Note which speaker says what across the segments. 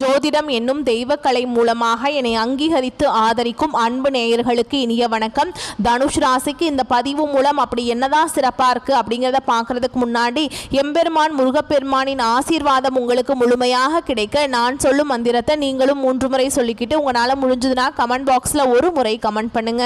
Speaker 1: ஜோதிடம் என்னும் தெய்வக்கலை மூலமாக என்னை அங்கீகரித்து ஆதரிக்கும் அன்பு நேயர்களுக்கு இனிய வணக்கம். தனுஷ் ராசிக்கு இந்த பதிவு மூலம் அப்படி என்னதான் சிறப்பாக இருக்குது அப்படிங்கிறத பார்க்குறதுக்கு முன்னாடி எம்பெருமான் முருகப்பெருமானின் ஆசீர்வாதம் உங்களுக்கு முழுமையாக கிடைக்க நான் சொல்லும் மந்திரத்தை நீங்களும் 3 முறை சொல்லிக்கிட்டு உங்களால் முடிஞ்சதுன்னா கமெண்ட் பாக்ஸில் ஒரு முறை கமெண்ட் பண்ணுங்க.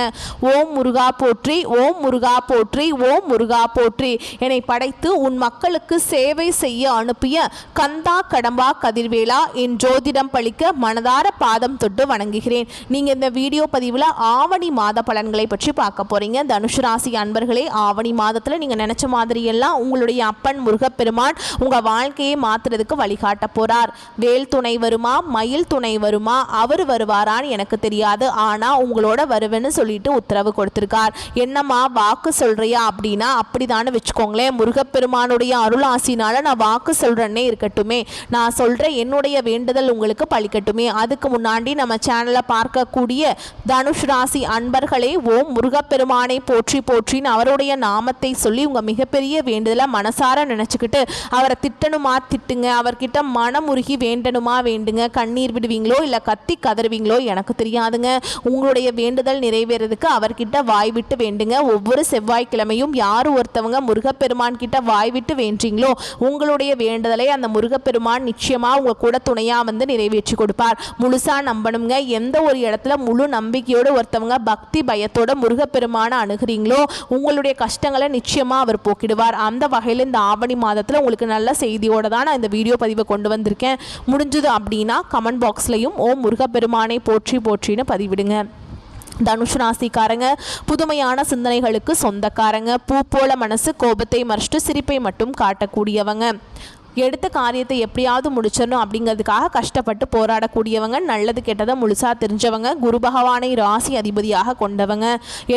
Speaker 1: ஓம் முருகா போற்றி, ஓம் முருகா போற்றி, ஓம் முருகா போற்றி. என்னை படைத்து உன் மக்களுக்கு சேவை செய்ய அனுப்பிய கந்தா கடம்பா கதிர்வேலா என் ஜோதிடம் பழிக்க மனதார பாதம் தொட்டு வணங்குகிறேன். நீங்கள் இந்த வீடியோ பதிவில் ஆவணி மாத பலன்களை பற்றி பார்க்க போகிறீங்க. தனுஷ் ராசி அன்பர்களே, ஆவணி மாதத்தில் நீங்கள் நினச்ச மாதிரியெல்லாம் உங்களுடைய அப்பன் முருகப்பெருமான் உங்கள் வாழ்க்கையை மாற்றுறதுக்கு வழிகாட்ட போகிறார். வேல் துணை வருமா, மயில் துணை வருமா, அவர் வருவாரான்னு எனக்கு தெரியாது, ஆனால் உங்களோட வருவேன்னு சொல்லிட்டு உத்தரவு கொடுத்துருக்கார். என்னம்மா வாக்கு சொல்கிறியா அப்படின்னா அப்படிதானே வச்சுக்கோங்களேன். முருகப்பெருமானுடைய அருள் ஆசினால நான் வாக்கு சொல்கிறேன்னே இருக்கட்டுமே, நான் சொல்கிற என்னுடைய வேண்டுதல் உங்களுக்கு பலிக்கட்டுமே. அதுக்கு முன்னாடி நம்ம சேனலை பார்க்கக்கூடிய தனுஷ் ராசி அன்பர்களே, ஓம் முருகப்பெருமானை போற்றி போற்றின்னு அவருடைய நாமத்தை சொல்லி உங்கள் மிகப்பெரிய வேண்டுதலை மனசார நினச்சிக்கிட்டு அவரை திட்டணுமா திட்டுங்க, அவர்கிட்ட மனமுருகி வேண்டணுமா வேண்டுங்க. கண்ணீர் விடுவீங்களோ இல்லை கத்தி கதறுவீங்களோ எனக்கு தெரியாதுங்க. உங்களுடைய வேண்டுதல் நிறைவேறதுக்கு அவர்கிட்ட வாய் விட்டு வேண்டுங்க. ஒவ்வொரு செவ்வாய்க்கிழமையும் யார் ஒருத்தவங்க முருகப்பெருமான் கிட்ட வாய் விட்டு வேண்டீங்களோ உங்களுடைய வேண்டுதலை அந்த முருகப்பெருமான் நிச்சயமாக உங்கள் கூட துணையாக வந்து நிறைவேற்றி கொடுப்பார். முழுசாக நம்பணுங்க. எந்த ஒரு இடத்துல முழு நம்பிக்கையோடு ஒருத்தவங்க பக்தி பயத்தோட முருகப்பெருமான அணுகிறீங்களோ உங்களுடைய கஷ்டங்களை நிச்சயமாக அவர் போக்கிடுவார். அந்த வகையில் இந்த ஆவணி மாதத்தில் உங்களுக்கு நல்ல செய்தியோடு தான் நான் இந்த வீடியோ பதிவை கொண்டு வந்திருக்கேன். முடிஞ்சது அப்படின்னா கமெண்ட் பாக்ஸ்லையும் ஓம் முருகப்பெருமானை போற்றி போற்றின்னு பதிவிடுங்க. தனுஷ் ராசிக்காரங்க புதுமையான சிந்தனைகளுக்கு சொந்தக்காரங்க. பூ போல மனசு, கோபத்தை மறைச்சிட்டு சிரிப்பை மட்டும் காட்டக்கூடியவங்க. எடுத்த காரியத்தை எப்படியாவது முடிச்சிடணும் அப்படிங்கிறதுக்காக கஷ்டப்பட்டு போராடக்கூடியவங்க. நல்லது கெட்டதை முழுசாக தெரிஞ்சவங்க. குரு பகவானை ராசி அதிபதியாக கொண்டவங்க.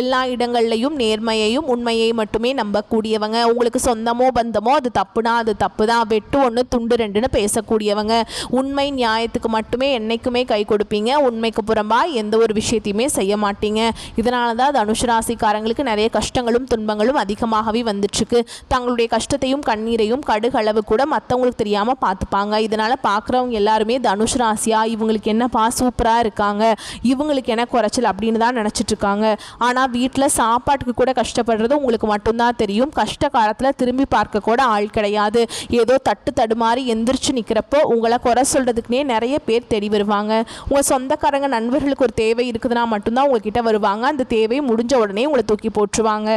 Speaker 1: எல்லா இடங்கள்லையும் நேர்மையையும் உண்மையை மட்டுமே நம்பக்கூடியவங்க. உங்களுக்கு சொந்தமோ பந்தமோ அது தப்புனா அது தப்பு தான், வெட்டு ஒன்று துண்டு ரெண்டுன்னு பேசக்கூடியவங்க. உண்மை நியாயத்துக்கு மட்டுமே என்னைக்குமே கை கொடுப்பீங்க. உண்மைக்கு புறம்பா எந்த ஒரு விஷயத்தையுமே செய்ய மாட்டீங்க. இதனால தான் தனுஷ் ராசிக்காரங்களுக்கு நிறைய கஷ்டங்களும் துன்பங்களும் அதிகமாகவே வந்துட்டுருக்கு. தங்களுடைய கஷ்டத்தையும் கண்ணீரையும் கடுகளவு கூட மற்றவங்களுக்கு தெரியாமல் பார்த்துப்பாங்க. இதனால் பார்க்குறவங்க எல்லாருமே தனுஷ் ராசியா இவங்களுக்கு என்னப்பா சூப்பராக இருக்காங்க, இவங்களுக்கு என்ன குறைச்சல் அப்படின்னு தான் நினச்சிட்டு இருக்காங்க. ஆனால் வீட்டில் சாப்பாட்டுக்கு கூட கஷ்டப்படுறது உங்களுக்கு மட்டும்தான் தெரியும். கஷ்ட காலத்தில் திரும்பி பார்க்க கூட ஆள் கிடையாது. ஏதோ தட்டு தடுமாறி எந்திரிச்சு நிற்கிறப்போ உங்களை குறை சொல்கிறதுக்குனே நிறைய பேர் தேடி வருவாங்க. உங்கள் சொந்தக்காரங்க நண்பர்களுக்கு ஒரு தேவை இருக்குதுன்னா மட்டும்தான் உங்ககிட்ட வருவாங்க. அந்த தேவை முடிஞ்ச உடனே உங்களை தூக்கி போட்டுருவாங்க.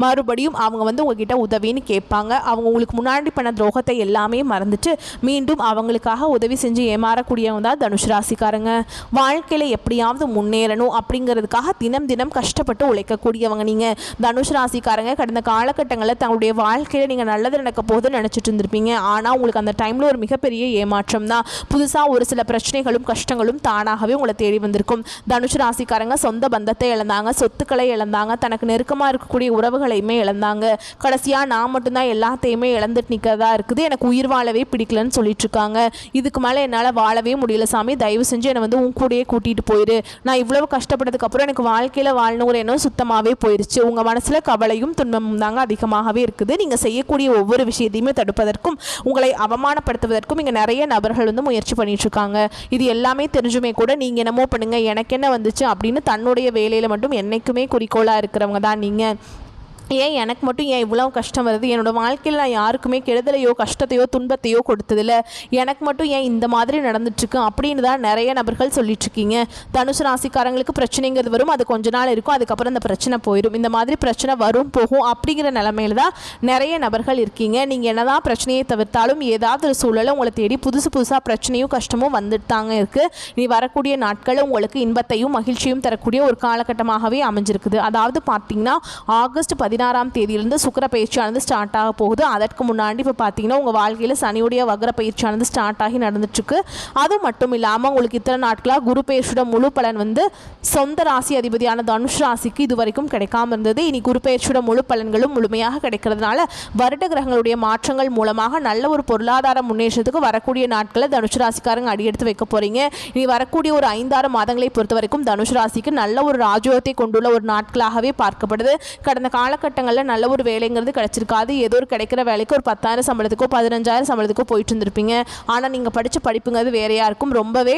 Speaker 1: மறுபடியும் அவங்க வந்து உங்ககிட்ட உதவின்னு கேட்பாங்க. அவங்க உங்களுக்கு முன்னாடி பண்ண துரோகத்தை எல்லாமே மறந்துட்டு மீண்டும் அவங்களுக்காக உதவி செஞ்சு ஏமாறக்கூடியவங்க தான் தனுஷ் ராசிக்காரங்க. வாழ்க்கையில் எப்படியாவது முன்னேறணும் அப்படிங்கிறதுக்காக தினம் தினம் கஷ்டப்பட்டு உழைக்கக்கூடியவங்க நீங்கள். தனுஷ் ராசிக்காரங்க கடந்த காலகட்டங்களில் தங்களுடைய வாழ்க்கையில் நீங்கள் நல்லது நடக்க போது நினச்சிட்டு இருந்திருப்பீங்க. ஆனால் உங்களுக்கு அந்த டைமில் ஒரு மிகப்பெரிய ஏமாற்றம் தான். புதுசாக ஒரு சில பிரச்சனைகளும் கஷ்டங்களும் தானாகவே உங்களை தேடி வந்திருக்கும். தனுஷ் ராசிக்காரங்க சொந்த பந்தத்தை இழந்தாங்க, சொத்துக்களை இழந்தாங்க, தனக்கு நெருக்கமாக இருக்கக்கூடிய உறவுகளையுமே இழந்தாங்க. கடைசியாக நான் மட்டும்தான் எல்லாத்தையுமே இழந்துட்டு நிற்கிறதா இருக்குது, எனக்கு உயிர் வாழவே பிடிக்கலன்னு சொல்லிட்டு இருக்காங்க. இதுக்கு மேலே என்னால் வாழவே முடியல சாமி, தயவு செஞ்சு என்னை வந்து உன் கூடயே கூட்டிகிட்டு போயிரு. நான் இவ்வளவு கஷ்டப்பட்டதுக்கு அப்புறம் எனக்கு வாழ்க்கையில் வாழணுங்கிற எண்ணம் சுத்தமாகவே போயிடுச்சு. உங்கள் மனசில் கவலையும் துன்பமும் தாங்க அதிகமாகவே இருக்குது. நீங்கள் செய்யக்கூடிய ஒவ்வொரு விஷயத்தையுமே தடுப்பதற்கும் உங்களை அவமானப்படுத்துவதற்கும் இங்கே நிறைய நபர்கள் வந்து முயற்சி பண்ணிட்டு இருக்காங்க. இது எல்லாமே தெரிஞ்சுமே கூட நீங்கள் என்னமோ பண்ணுங்க எனக்கு என்ன வந்துச்சு அப்படின்னு தன்னுடைய வேலையில் மட்டும் என்றைக்குமே குறிக்கோளாக இருக்கிறவங்க தான் நீங்கள். ஏன் எனக்கு மட்டும் ஏன் இவ்வளோ கஷ்டம் வருது, என்னோடய வாழ்க்கையில் நான் யாருக்குமே கெடுதலையோ கஷ்டத்தையோ துன்பத்தையோ கொடுத்ததில்ல, எனக்கு மட்டும் ஏன் இந்த மாதிரி நடந்துட்டுருக்கு அப்படின்னு தான் நிறைய நபர்கள் சொல்லிட்டுருக்கீங்க. தனுசு ராசிக்காரங்களுக்கு பிரச்சனைங்கிறது வரும், அது கொஞ்ச நாள் இருக்கும், அதுக்கப்புறம் அந்த பிரச்சனை போயிடும். இந்த மாதிரி பிரச்சனை வரும் போகும் அப்படிங்கிற நிலமையில தான் நிறைய நபர்கள் இருக்கீங்க. நீங்கள் என்ன தான் பிரச்சனையை தவிர்த்தாலும் ஏதாவது ஒரு சூழலை உங்களை தேடி புதுசாக பிரச்சனையும் கஷ்டமும் வந்துட்டு தாங்க இருக்குது. இனி வரக்கூடிய நாட்களில் உங்களுக்கு இன்பத்தையும் மகிழ்ச்சியும் தரக்கூடிய ஒரு காலகட்டமாகவே அமைஞ்சிருக்குது. அதாவது பார்த்தீங்கன்னா ஆகஸ்ட் 16ஆம் தேதியிலிருந்து சுக்கிர பயிற்சியானது ஸ்டார்ட் ஆக போகுது. அதற்கு முன்னாடி இப்போ பார்த்தீங்கன்னா உங்கள் வாழ்க்கையில் சனியுடைய வக்ர பயிற்சியானது ஸ்டார்ட் ஆகி நடந்துட்டுருக்கு. அது மட்டும் இல்லாமல் உங்களுக்கு இத்தனை நாட்களாக குரு பயிற்சியோட முழு பலன் வந்து சொந்த ராசி அதிபதியான தனுஷ் ராசிக்கு இது வரைக்கும் கிடைக்காம இருந்தது. இனி குரு பயிற்சியோட முழு பலன்களும் முழுமையாக கிடைக்கிறதுனால வருட கிரகங்களுடைய மாற்றங்கள் மூலமாக நல்ல ஒரு பொருளாதார முன்னேற்றத்துக்கு வரக்கூடிய நாட்களில் தனுஷ் ராசிக்காரங்க அடியெடுத்து வைக்க போகிறீங்க. இனி வரக்கூடிய ஒரு 5-6 மாதங்களை பொறுத்த வரைக்கும் தனுஷ் ராசிக்கு நல்ல ஒரு ராஜயோகத்தை கொண்டுள்ள ஒரு நாட்களாகவே பார்க்கப்படுது. கடந்த காலகட்டத்தில் காலகட்டங்களில் நல்ல ஒரு வேலைங்கிறது கிடைச்சிருக்காது. ஏதோ ஒரு கிடைக்கிற வேலைக்கு ஒரு 10,000 சம்பளத்துக்கோ 15,000 சம்பளத்துக்கோ போயிட்டு இருந்திருப்பீங்க. ஆனால் நீங்கள் படித்த படிப்புங்கிறது வேறையாக இருக்கும். ரொம்பவே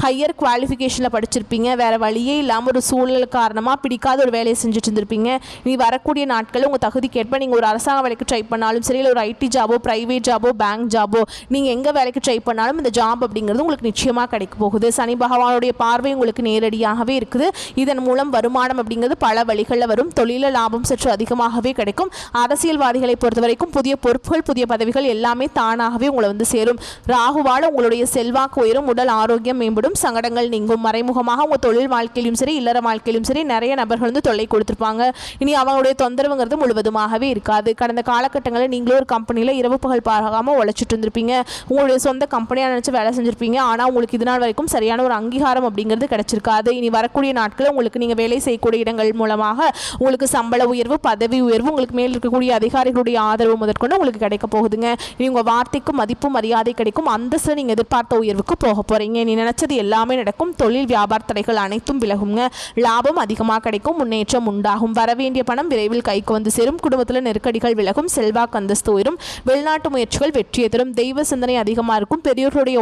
Speaker 1: ஹையர் குவாலிஃபிகேஷனில் படிச்சிருப்பீங்க. வேறு வழியே இல்லாமல் ஒரு சூழல் காரணமாக பிடிக்காத ஒரு வேலையை செஞ்சுட்டு இருந்திருப்பீங்க. நீ வரக்கூடிய நாட்களில் உங்கள் தகுதிக்கேற்ப நீங்கள் ஒரு அரசாங்க வேலைக்கு ட்ரை பண்ணாலும் சரி, இல்லை ஒரு ஐடி ஜாபோ, ப்ரைவேட் ஜாபோ, பேங்க் ஜாபோ, நீங்கள் எங்கே வேலைக்கு ட்ரை பண்ணாலும் இந்த ஜாப் அப்படிங்கிறது உங்களுக்கு நிச்சயமாக கிடைக்க போகுது. சனி பகவானுடைய பார்வை உங்களுக்கு நேரடியாகவே இருக்குது. இதன் மூலம் வருமானம் அப்படிங்கிறது பல வழிகளில் வரும். தொழில லாபம் சற்று அதிகமாகவே கிடைக்கும். அரசியல்வாதிகளை பொறுத்த வரைக்கும் புதிய பொறுப்புகள், புதிய பதவிகள் எல்லாமே தானாகவே உங்களை வந்து சேரும். ராகுவால் உங்களுடைய செல்வாக்கு உயரும், உடல் ஆரோக்கியம் மேம்படும், சங்கடங்கள் நீங்கும். மறைமுகமாக உங்கள் தொழில் வாழ்க்கையிலும் சரி, இல்லற வாழ்க்கையிலும் சரி நிறைய நபர்கள் வந்து தொல்லை கொடுத்துருப்பாங்க. இனி அவங்களுடைய தொந்தரவுங்கிறது முழுவதுமாகவே இருக்காது. கடந்த காலகட்டங்களில் நீங்களும் ஒரு கம்பெனியில் இரவு பகல் பார்க்காமல் உழைச்சிட்டு இருந்திருப்பீங்க. உங்களுடைய சொந்த கம்பெனியாக நினச்சி வேலை செஞ்சுருப்பீங்க. ஆனால் உங்களுக்கு இது நாள் வரைக்கும் சரியான ஒரு அங்கீகாரம் அப்படிங்கிறது கிடைச்சிருக்காது. இனி வரக்கூடிய நாட்களில் உங்களுக்கு நீங்கள் வேலை செய்யக்கூடிய இடங்கள் மூலமாக உங்களுக்கு சம்பள உயர்வு, பதவி உயர்வு, உங்களுக்கு மேல் இருக்கக்கூடிய அதிகாரிகளுடைய ஆதரவு முதற்கொண்டு உங்களுக்கு கிடைக்க போகுதுங்க. இனி உங்கள் வார்த்தைக்கு மதிப்பு மரியாதை கிடைக்கும். அந்தஸ்து நீங்கள் எதிர்பார்த்த உயர்வுக்கு போக போகிறீங்க. நீ நினச்சது எல்லாமே நடக்கும். தொழில் வியாபார தடைகள் அனைத்தும் விலகுங்க. லாபம் அதிகமாக கிடைக்கும். முன்னேற்றம் உண்டாகும். வரவேண்டிய பணம் விரைவில் கைக்கு வந்து சேரும். குடும்பத்தில் நெருக்கடிகள் விலகும். செல்வாக்கு அந்தஸ்து உயரும். வெளிநாட்டு முயற்சிகள் வெற்றியை தரும். தெய்வ சிந்தனை அதிகமாக இருக்கும். பெரியோர்களுடைய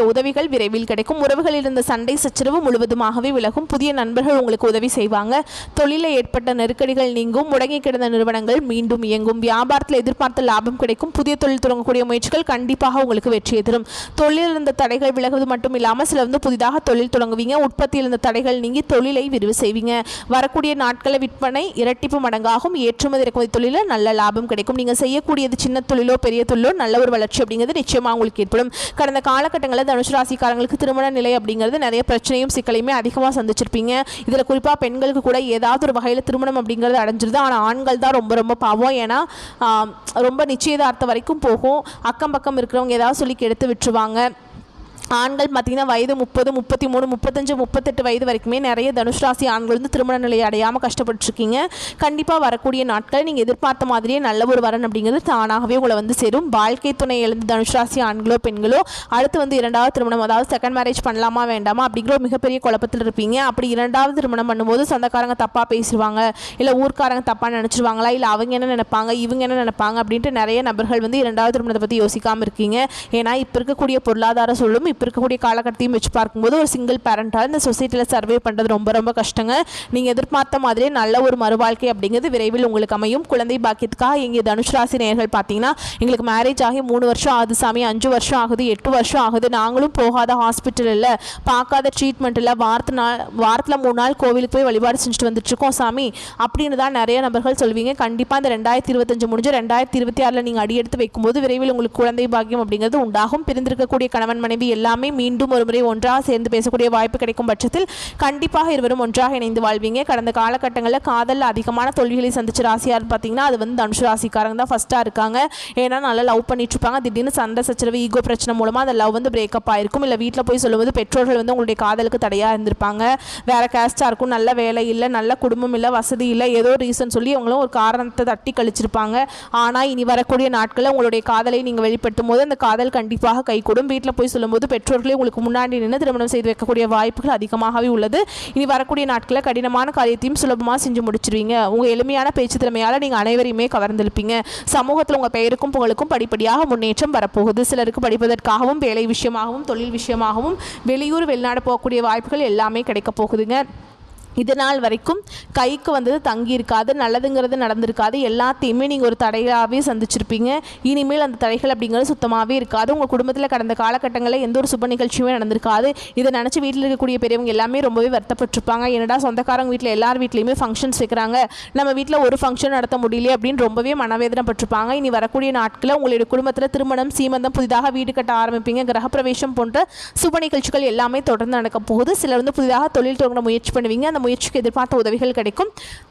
Speaker 1: உதவிகள் விரைவில் கிடைக்கும். உறவுகளில் இருந்த சண்டை சச்சரவு முழுவதுமாகவே விலகும். புதிய நண்பர்கள் உங்களுக்கு உதவி செய்வாங்க. தொழிலில் ஏற்பட்ட நெருக்கடிகள் நீங்கும். முடங்கி கிடந்த நிறுவனங்கள் மீண்டும் இயங்கும். வியாபாரத்தில் எதிர்பார்த்த லாபம் கிடைக்கும். புதிய தொழில் தொடங்கக்கூடிய முயற்சிகள் கண்டிப்பாக உங்களுக்கு வெற்றியை தரும். தொழிலில் இருந்த தடைகள் விலகுவது மட்டும் இல்லாமல் சில வந்து புதிதாக தொழில் தொடங்குவீங்க. உற்பத்தியில் இருந்த தடைகள் நீங்கி தொழிலை விரிவு செய்வீங்க. வரக்கூடிய நாட்களில் விற்பனை இரட்டிப்பு மடங்காகும். ஏற்றுமதி இறக்குமதி தொழிலில் நல்ல லாபம் கிடைக்கும். நீங்கள் செய்யக்கூடியது சின்ன தொழிலோ பெரிய தொழிலோ நல்ல ஒரு வளர்ச்சி அப்படிங்கிறது நிச்சயமாக உங்களுக்கு ஏற்படும். கடந்த காலகட்டங்களில் தனுசு ராசிக்காரங்களுக்கு திருமண நிலை அப்படிங்கிறது நிறைய பிரச்சனையும் சிக்கலையுமே அதிகமாக சந்திச்சிருப்பீங்க. இதில் குறிப்பாக பெண்களுக்கு கூட ஏதாவது ஒரு வகையில் திருமணம் அப்படிங்கிறது அடைஞ்சிருது. ஆனால் ஆண்கள் தான் ரொம்ப ரொம்ப பாவம். ஏன்னா ரொம்ப நிச்சயதார்த்தம் வரைக்கும் போகும். அக்கம் பக்கம் இருக்கிறவங்க ஏதாவது சொல்லி கெடுத்து விட்டுருவாங்க. ஆண்கள் பார்த்திங்கன்னா வயது 30, 33, 35, 38 வயது வரைக்குமே நிறைய தனுஷ் ராசி ஆண்கள் வந்து திருமண நிலையை அடையாமல் கஷ்டப்பட்டுருக்கீங்க. கண்டிப்பாக வரக்கூடிய நாட்கள் நீங்கள் எதிர்பார்த்த மாதிரியே நல்ல ஒரு வரன் அப்படிங்கிறது தானாகவே உங்களை வந்து சேரும். வாழ்க்கை துணை எழுந்து தனுஷ் ராசி ஆண்களோ பெண்களோ அடுத்து வந்து இரண்டாவது திருமணம், அதாவது செகண்ட் மேரேஜ் பண்ணலாமா வேண்டாமா அப்படிங்கிற ஒரு மிகப்பெரிய குழப்பத்தில் இருப்பீங்க. அப்படி இரண்டாவது திருமணம் பண்ணும்போது சொந்தக்காரங்க தப்பாக பேசிடுவாங்க, இல்லை ஊர்க்காரங்க தப்பாக நினச்சிருவாங்களா, இல்லை அவங்க என்ன நினைப்பாங்க, இவங்க என்ன நினைப்பாங்க அப்படின்ட்டு நிறைய நபர்கள் வந்து இரண்டாவது திருமணத்தை பற்றி யோசிக்காமல் இருக்கீங்க. ஏன்னா இப்போ இருக்கக்கூடிய பொருளாதார சூழலும் இப்போ இருக்கக்கூடிய காலகட்டத்தையும் வச்சு பார்க்கும்போது ஒரு சிங்கிள் பேரண்டாக இந்த சொசைட்டியில் சர்வே பண்ணுறது ரொம்ப ரொம்ப கஷ்டங்க. நீங்கள் எதிர்பார்த்த மாதிரியே நல்ல ஒரு மறுவாழ்க்கை அப்படிங்கிறது விரைவில் உங்களுக்கு அமையும். குழந்தை பாக்கியத்துக்காக எங்கள் தனுஷ் ராசி நேயர்கள் பார்த்தீங்கன்னா எங்களுக்கு மேரேஜ் ஆகி 3 வருஷம் ஆகுது சாமி, 5 வருஷம் ஆகுது, 8 வருஷம் ஆகுது, நாங்களும் போகாத ஹாஸ்பிட்டல் இல்லை, பார்க்காத ட்ரீட்மெண்ட் இல்லை, வாரத்தில் 3 நாள் கோவிலுக்கு போய் வழிபாடு செஞ்சுட்டு வந்துட்டுருக்கோம் சாமி அப்படின்னு தான் நிறைய நபர்கள் சொல்வீங்க. கண்டிப்பாக இந்த 2025 முடிஞ்சு 2026 நீங்கள் அடியெடுத்து வைக்கும்போது விரைவில் உங்களுக்கு குழந்தை பாக்கியம் அப்படிங்கிறது உண்டாகும். பிரிந்திருக்கக்கூடிய கணவன் மனைவி எல்லாமே மீண்டும் ஒரு முறை ஒன்றாக சேர்ந்து பேசக்கூடிய வாய்ப்பு கிடைக்கும் பட்சத்தில் கண்டிப்பாக இருவரும் ஒன்றாக இணைந்து வாழ்வீங்க. கடந்த காலகட்டங்களில் காதலில் அதிகமான தோல்விகளை சந்திச்ச ராசியார் பார்த்தீங்கன்னா அது வந்து தனுஷு ராசிக்காரங்க தான் ஃபஸ்ட்டாக இருக்காங்க. ஏன்னா நல்லா லவ் பண்ணிட்டு இருப்பாங்க. திடீர்னு சண்டை சச்சரவு, ஈகோ பிரச்சனை மூலமாக அந்த லவ் வந்து பிரேக்கப் ஆயிருக்கும். இல்லை வீட்டில் போய் சொல்லும்போது பெற்றோர்கள் வந்து உங்களுடைய காதலுக்கு தடையாக இருந்திருப்பாங்க. வேற கேஸ்டாக இருக்கும், நல்ல வேலை இல்லை, நல்ல குடும்பம் இல்லை, வசதி இல்லை, ஏதோ ரீசன் சொல்லி அவங்களும் ஒரு காரணத்தை தட்டி கழிச்சிருப்பாங்க. ஆனால் இனி வரக்கூடிய நாட்களில் உங்களுடைய காதலை நீங்கள் வெளிப்படுத்தும் போது அந்த காதல் கண்டிப்பாக கைகூடும். வீட்டில் போய் சொல்லும்போது பெற்றோர்களே உங்களுக்கு முன்னாடி நின்று திருமணம் செய்து வைக்கக்கூடிய வாய்ப்புகள் அதிகமாகவே உள்ளது. இனி வரக்கூடிய நாட்களில் கடினமான காரியத்தையும் சுலபமாக செஞ்சு முடிச்சிருவீங்க. உங்கள் எளிமையான பேச்சு திறமையால் நீங்கள் அனைவரையுமே கவர்ந்திருப்பீங்க. சமூகத்தில் உங்கள் பெயருக்கும் புகழுக்கும் படிப்படியாக முன்னேற்றம் வரப்போகுது. சிலருக்கு படிப்பதற்காகவும் வேலை விஷயமாகவும் தொழில் விஷயமாகவும் வெளியூர் வெளிநாடு போகக்கூடிய வாய்ப்புகள் எல்லாமே கிடைக்க போகுதுங்க. இது நாள் வரைக்கும் கைக்கு வந்தது தங்கி இருக்காது, நல்லதுங்கிறது நடந்திருக்காது, எல்லாத்தையுமே நீங்கள் ஒரு தடையாகவே சந்திச்சிருப்பீங்க. இனிமேல் அந்த தடைகள் அப்படிங்கிறது சுத்தமாகவே இருக்காது. உங்கள் குடும்பத்தில் கடந்த காலகட்டங்களில் எந்த ஒரு சுப நிகழ்ச்சியுமே நடந்திருக்காது. இதை நினச்சி வீட்டில் இருக்கக்கூடிய பெரியவங்க எல்லாமே ரொம்பவே வருத்தப்பட்டிருப்பாங்க. என்னடா சொந்தக்காரங்க வீட்டில் எல்லார் வீட்லேயுமே ஃபங்க்ஷன்ஸ் வைக்கிறாங்க, நம்ம வீட்டில் ஒரு ஃபங்க்ஷன் நடத்த முடியல அப்படின்னு ரொம்பவே மனவேதனைப்பட்டிருப்பாங்க. இனி வரக்கூடிய நாட்களில் உங்களுடைய குடும்பத்தில் திருமணம், சீமந்தம், புதிதாக வீடு கட்ட ஆரம்பிப்பீங்க. கிரகப்பிரவேசம் போன்ற சுப நிகழ்ச்சிகள் எல்லாமே தொடர்ந்து நடக்க போகுது. சிலர் வந்து புதிதாக தொழில் தொடங்க முயற்சி பண்ணுவீங்க. அந்த முயற்சிக்கு எதிர்பார்த்த உதவிகள் கிடைக்கும்.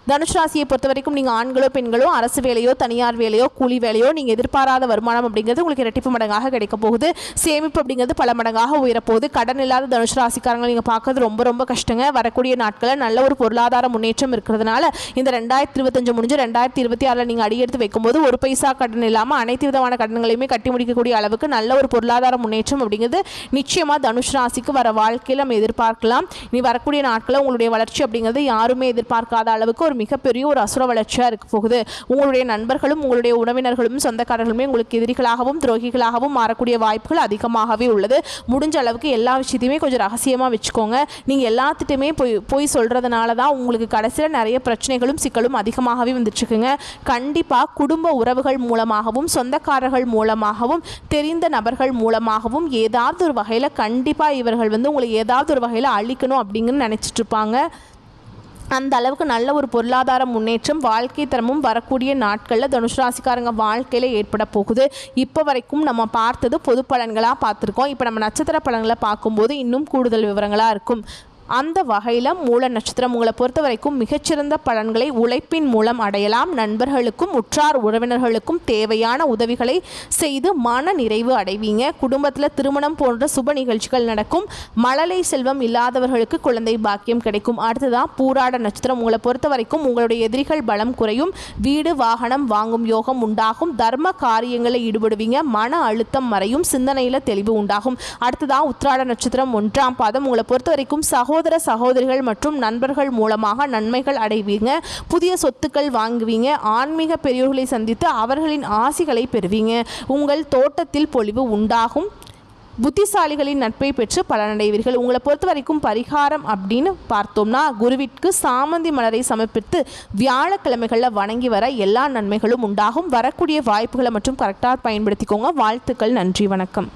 Speaker 1: தனுஷ் ராசியை பொறுத்த வரைக்கும் நீங்கள் ஆண்களோ பெண்களோ அரசு வேலையோ தனியார் வேலையோ கூலி வேலையோ நீங்கள் எதிர்பாராத வருமானம் அப்படிங்கிறது உங்களுக்கு இரட்டிப்பு மடங்காக கிடைக்க போகுது. சேமிப்பு அப்படிங்கிறது பல மடங்காக உயரப்போகுது. கடன் இல்லாத தனுஷ் ராசிக்காரங்களை நீங்கள் பார்க்கறது ரொம்ப ரொம்ப கஷ்டங்க. வரக்கூடிய நாட்களில் நல்ல ஒரு பொருளாதார முன்னேற்றம் இருக்கிறதுனால இந்த 2025 முடிஞ்சு 2026 நீங்கள் அடியெடுத்து வைக்கும்போது ஒரு பைசா கடன் இல்லாமல் அனைத்து விதமான கடன்களையுமே கட்டி முடிக்கக்கூடிய அளவுக்கு நல்ல ஒரு பொருளாதார முன்னேற்றம் அப்படிங்கிறது நிச்சயமாக தனுஷ் ராசிக்கு வர வாழ்க்கையில் நம்ம எதிர்பார்க்கலாம். நீ வரக்கூடிய நாட்களில் உங்களுடைய வளர்ச்சி வளர்ச்சி அப்படிங்கிறது யாருமே எதிர்பார்க்காத அளவுக்கு ஒரு மிகப்பெரிய ஒரு அசுர வளர்ச்சியாக இருக்க போகுது. உங்களுடைய நண்பர்களும் உங்களுடைய உறவினர்களும் சொந்தக்காரர்களுமே உங்களுக்கு எதிரிகளாகவும் துரோகிகளாகவும் மாறக்கூடிய வாய்ப்புகள் அதிகமாகவே உள்ளது. முடிஞ்ச அளவுக்கு எல்லா விஷயத்தையுமே கொஞ்சம் ரகசியமாக வச்சுக்கோங்க. நீங்கள் எல்லாத்துட்டையுமே போய் சொல்கிறதுனால தான் உங்களுக்கு கடைசியில் நிறைய பிரச்சனைகளும் சிக்கலும் அதிகமாகவே வந்துட்டுருக்குங்க. கண்டிப்பாக குடும்ப உறவுகள் மூலமாகவும் சொந்தக்காரர்கள் மூலமாகவும் தெரிந்த நபர்கள் மூலமாகவும் ஏதாவது ஒரு வகையில் கண்டிப்பாக இவர்கள் உங்களை ஏதாவது ஒரு வகையில் அழிக்கணும் அப்படிங்கன்னு நினச்சிட்டு இருப்பாங்க. அந்த அளவுக்கு நல்ல ஒரு பொருளாதார முன்னேற்றம் வாழ்க்கை தரமும் வரக்கூடிய நாட்களில் தனுசு ராசிக்காரங்க வாழ்க்கையில் ஏற்பட போகுது. இப்போ வரைக்கும் நம்ம பார்த்தது பொது பலன்களாக பார்த்துருக்கோம். இப்போ நம்ம நட்சத்திர பலன்களை பார்க்கும்போது இன்னும் கூடுதல் விவரங்களாக இருக்கும். அந்த வகையில் மூல நட்சத்திரம் உங்களை பொறுத்த வரைக்கும் மிகச்சிறந்த பலன்களை உழைப்பின் மூலம் அடையலாம். நண்பர்களுக்கும் உற்றார் உறவினர்களுக்கும் தேவையான உதவிகளை செய்து மன நிறைவு அடைவீங்க. குடும்பத்தில் திருமணம் போன்ற சுப நிகழ்ச்சிகள் நடக்கும். மழலை செல்வம் இல்லாதவர்களுக்கு குழந்தை பாக்கியம் கிடைக்கும். அடுத்ததான் பூராட நட்சத்திரம் உங்களை பொறுத்த வரைக்கும் உங்களுடைய எதிரிகள் பலம் குறையும். வீடு வாகனம் வாங்கும் யோகம் உண்டாகும். தர்ம காரியங்களில் ஈடுபடுவீங்க. மன அழுத்தம் மறையும். சிந்தனையில் தெளிவு உண்டாகும். அடுத்ததான் உத்திராட நட்சத்திரம் 1ஆம் பாதம் உங்களை பொறுத்த வரைக்கும் சகோதர சகோதரிகள் மற்றும் நண்பர்கள் மூலமாக நன்மைகள் அடைவீங்க. புதிய சொத்துக்கள் வாங்குவீங்க. ஆன்மீக பெரியோர்களை சந்தித்து அவர்களின் ஆசிகளை பெறுவீங்க. உங்கள் தோட்டத்தில் பொலிவு உண்டாகும். புத்திசாலிகளின் நட்பை பெற்று பலனடைவீர்கள். உங்களை பொறுத்த வரைக்கும் பரிகாரம் அப்படின்னு பார்த்தோம்னா குருவிற்கு சாமந்தி மலரை சமர்ப்பித்து வியாழக்கிழமைகளில் வணங்கி வர எல்லா நன்மைகளும் உண்டாகும். வரக்கூடிய வாய்ப்புகளை மற்றும் கரெக்டாக பயன்படுத்திக்கோங்க. வாழ்த்துக்கள். நன்றி. வணக்கம்.